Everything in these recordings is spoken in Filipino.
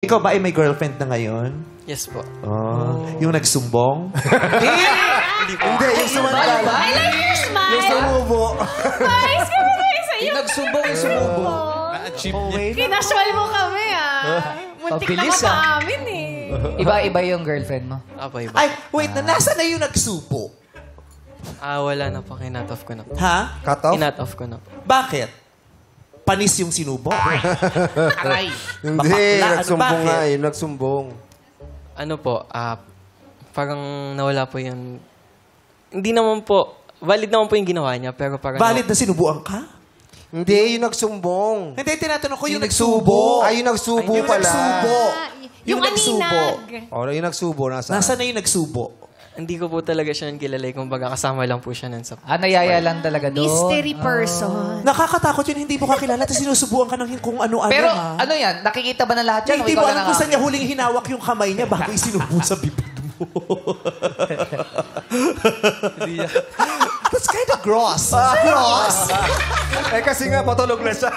Ikaw ba ay may girlfriend na ngayon? Yes po. Oh. Yung nagsumbong? Hindi po. Hindi, yung sumantala. I like your smile. Yung sumubo. Nice kami tayo sa'yo. Yung nagsumbong, yung sumubo. Na-achieve Oh, niya. wait. Kinasual mo kami, Muntik na Pabilis, mapaamin, Iba-iba yung girlfriend mo. Apa iba? Ay, wait na. Nasa na yung nagsubo? Wala na po. Kinat-off ko na po. Ha? Cut off? Kinat-off ko na po. Bakit? Panis yung sinubo? Aray. Hindi, Bakla, nagsumbong ano, nga bakit? eh. Nagsumbong. Ano po, parang nawala po yung... Hindi naman po, valid naman po yung ginawa niya, pero parang... Valid na sinubuan ka? Hindi, yung nagsumbong. Hindi, tinatanong ko yung nagsubo. Ay, yung nagsubo Yung pala. nagsubo. Yung aninag. O, yung nagsubo, nasa? Nasa na yung nagsubo? Hindi ko po talaga siya kilala. Kung baga kasama lang po siya nun sa... Nayaya lang talaga doon. Mystery person. Nakakatakot yun, hindi mo kakilala tapos sinusubuan ka ng kung ano-ano. Pero ha? ano yan? Nakikita ba ng lahat yan? Hindi O mo ikaw alam lang kung saan niya nakakita? huling hinawak yung kamay niya bago isinubo sa bibig mo. That's kind of gross. Gross. Eh, kasi nga, patulog na siya.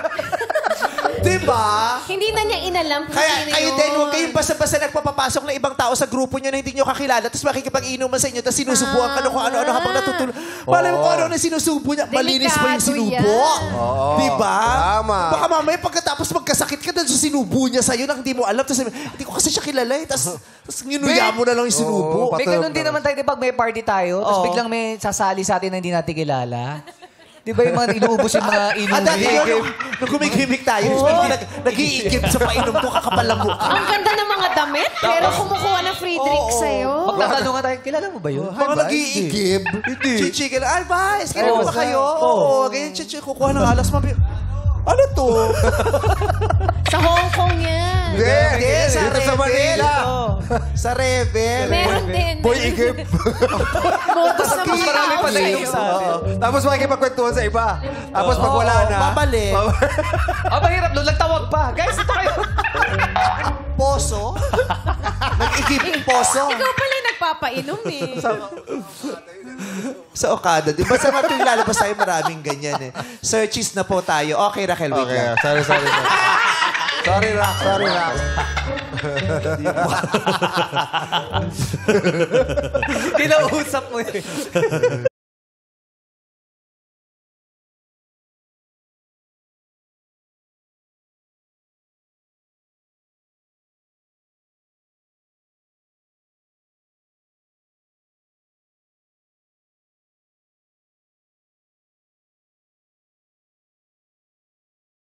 Diba? Hindi na niya inalam kung Kaya sino kayo yun. din, huwag kayong basta-basta nagpapapasok ng ibang tao sa grupo nyo na hindi nyo kakilala tapos makikipag-inuman sa inyo tapos sinusubuan ka ng kung ano-ano habang natutulog. Malay mo kung ano na sinusubo niya. Malinis pa yung Delikado sinubo. Oo. Diba? Tama. Baka mamaya pagkatapos magkasakit ka dun sa sinubo niya sa'yo nang hindi mo alam. Tapos hindi ko kasi siya kilala eh. Tapos nginuya mo na lang yung sinubo. Oo, May ganun din naman tayo, di ba? May party tayo, tapos Oo. biglang may sasali sa atin na hindi natin kilala. Di ba yung mga inuubos yung mga Dati inuwi? yun, nung kumikimik tayo, nag-iikip sa painom ko, kakapal lang mukha. Ang ganda ng mga damit, pero kumukuha ng free drink sa'yo. Magtatanong nga tayo, kilala mo ba yun? Mga nag-iikip. Chichikin. Ay, Vice, kailan Oo, ba kayo? Oo, ganyan, kukuha ng alas. Ano to? Sa Hong Kong yan. Hindi, sa dito sa Rebel. Manila. Sa Rebel. Meron din. Boy, igip. Modus na Mas marami pa mga tayo tao. sa atin. Tapos makikipagkwentuhan sa iba. Tapos pag wala na. Babalik. Mahirap doon. Nagtawag pa. Guys, ito kayo. Poso? Nag-ikip poso? Ikaw pala yung nagpapainom Sa Okada. Di ba sa mga tuwing lalabas tayo maraming ganyan eh. Searches na po tayo. Okay, Raquel, wait lang. Okay, sorry. Sorry, Rock. Kinausap mo eh.